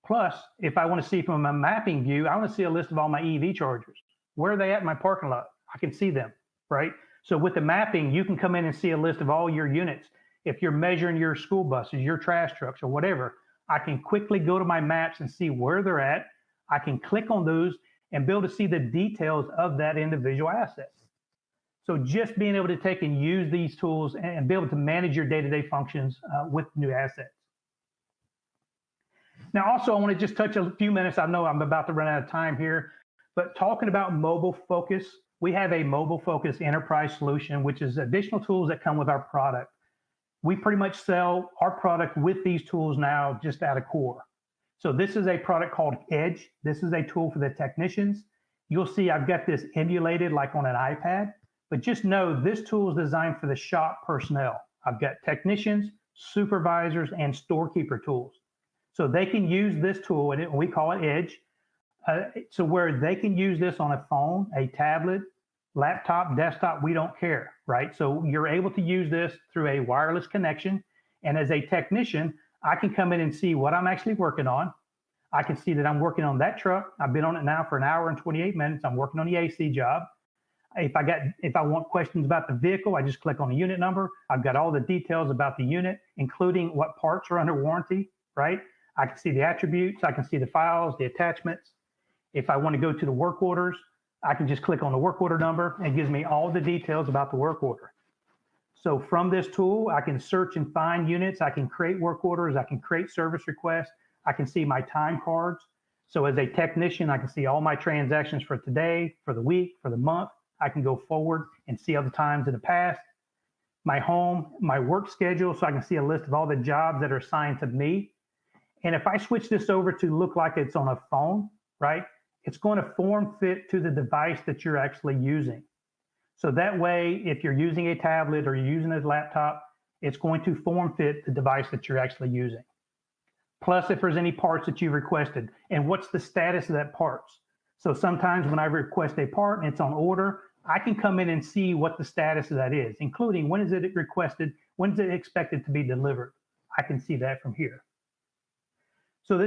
Plus, if I want to see from a mapping view, I want to see a list of all my EV chargers. Where are they at in my parking lot? I can see them, right? So with the mapping, you can come in and see a list of all your units. If you're measuring your school buses, your trash trucks, or whatever, I can quickly go to my maps and see where they're at. I can click on those and be able to see the details of that individual asset. So just being able to take and use these tools and be able to manage your day-to-day functions with new assets. Now, also, I want to just touch a few minutes. I know I'm about to run out of time here, but talking about mobile focus, we have a mobile focus enterprise solution, which is additional tools that come with our product. We pretty much sell our product with these tools now just out of core. So this is a product called Edge. This is a tool for the technicians. you'll see I've got this emulated like on an iPad, but just know this tool is designed for the shop personnel. I've got technicians, supervisors, and storekeeper tools. So they can use this tool, and we call it Edge, so where they can use this on a phone, a tablet, laptop, desktop, we don't care, right? So you're able to use this through a wireless connection. And as a technician, I can come in and see what I'm actually working on. I can see that I'm working on that truck. I've been on it now for an hour and 28 minutes. I'm working on the AC job. If I want questions about the vehicle, I just click on the unit number. I've got all the details about the unit, including what parts are under warranty, right? I can see the attributes. I can see the files, the attachments. If I want to go to the work orders, I can just click on the work order number and it gives me all the details about the work order. So from this tool, I can search and find units. I can create work orders. I can create service requests. I can see my time cards. So as a technician, I can see all my transactions for today, for the week, for the month. I can go forward and see other times in the past. My home, my work schedule, so I can see a list of all the jobs that are assigned to me. And if I switch this over to look like it's on a phone, right, it's going to form fit to the device that you're actually using. So that way, if you're using a tablet or you're using a laptop, it's going to form fit the device that you're actually using. Plus, if there's any parts that you've requested, and what's the status of that parts. So sometimes when I request a part and it's on order, I can come in and see what the status of that is, including when is it requested, when is it expected to be delivered. I can see that from here. So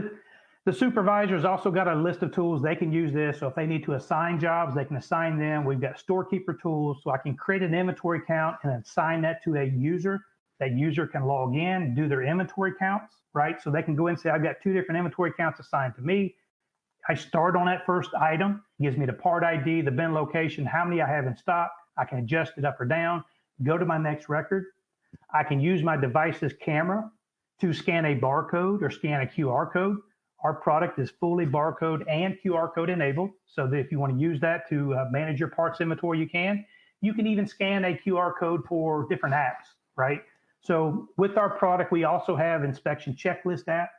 the supervisor's also got a list of tools. They can use this. So if they need to assign jobs, they can assign them. We've got storekeeper tools. So I can create an inventory count and assign that to a user. That user can log in, do their inventory counts, right? So they can go in and say, I've got 2 different inventory counts assigned to me. I start on that first item, it gives me the part ID, the bin location, how many I have in stock. I can adjust it up or down, go to my next record. I can use my device's camera to scan a barcode or scan a QR code. Our product is fully barcode and QR code enabled, so that if you want to use that to manage your parts inventory, you can. You can even scan a QR code for different apps, right? So with our product, we also have inspection checklist app.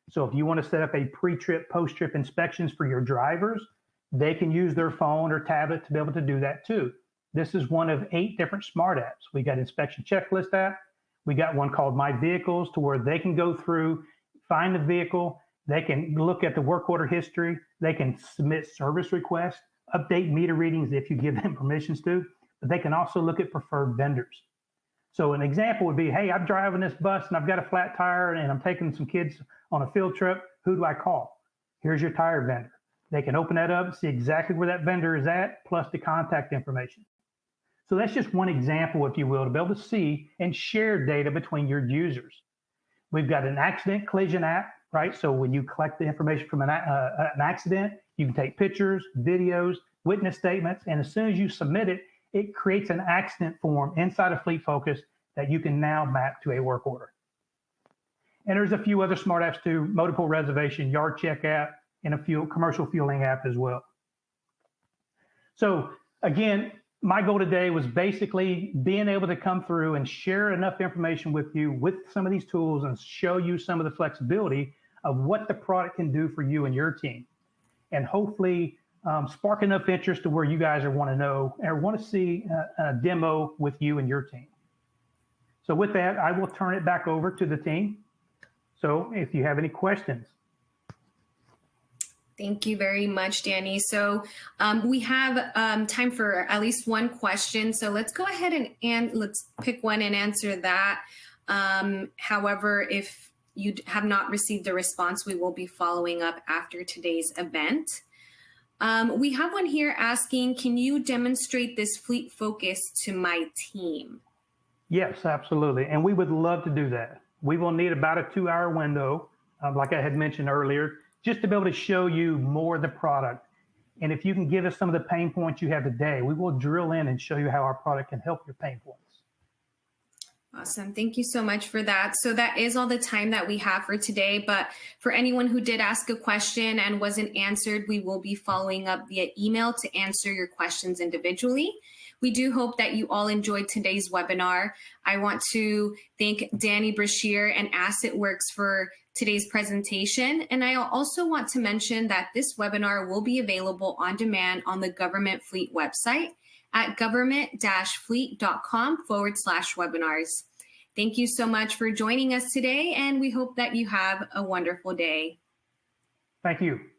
So if you want to set up a pre-trip, post-trip inspections for your drivers, they can use their phone or tablet to be able to do that too. This is one of 8 different smart apps. We got inspection checklist app. We got one called My Vehicles, to where they can go through, find the vehicle. They can look at the work order history. They can submit service requests, update meter readings if you give them permissions to, but they can also look at preferred vendors. So an example would be, hey, I'm driving this bus and I've got a flat tire and I'm taking some kids on a field trip. Who do I call? Here's your tire vendor. They can open that up and see exactly where that vendor is at, plus the contact information. So that's just one example, if you will, to be able to see and share data between your users. We've got an accident collision app, right? So when you collect the information from an accident, you can take pictures, videos, witness statements, and as soon as you submit it, it creates an accident form inside of FleetFocus that you can now map to a work order. And there's a few other smart apps too, motor pool reservation, yard check app, and a commercial fueling app as well. So again, my goal today was basically being able to come through and share enough information with you with some of these tools and show you some of the flexibility of what the product can do for you and your team. And hopefully spark enough interest to where you guys want to know or want to see a demo with you and your team. So with that, I will turn it back over to the team. So if you have any questions. Thank you very much, Danny. So we have time for at least one question. So let's go ahead and let's pick one and answer that. However, if you have not received a response, we will be following up after today's event. We have one here asking, can you demonstrate this FleetFocus to my team? Yes, absolutely. And we would love to do that. We will need about a 2-hour window, like I had mentioned earlier, just to be able to show you more of the product. And if you can give us some of the pain points you have today, we will drill in and show you how our product can help your pain points. Awesome. Thank you so much for that. So that is all the time that we have for today. But for anyone who did ask a question and wasn't answered, we will be following up via email to answer your questions individually. We do hope that you all enjoyed today's webinar. I want to thank Danny Brashear and AssetWorks for today's presentation. And I also want to mention that this webinar will be available on demand on the Government Fleet website at government-fleet.com/webinars. Thank you so much for joining us today, and we hope that you have a wonderful day. Thank you.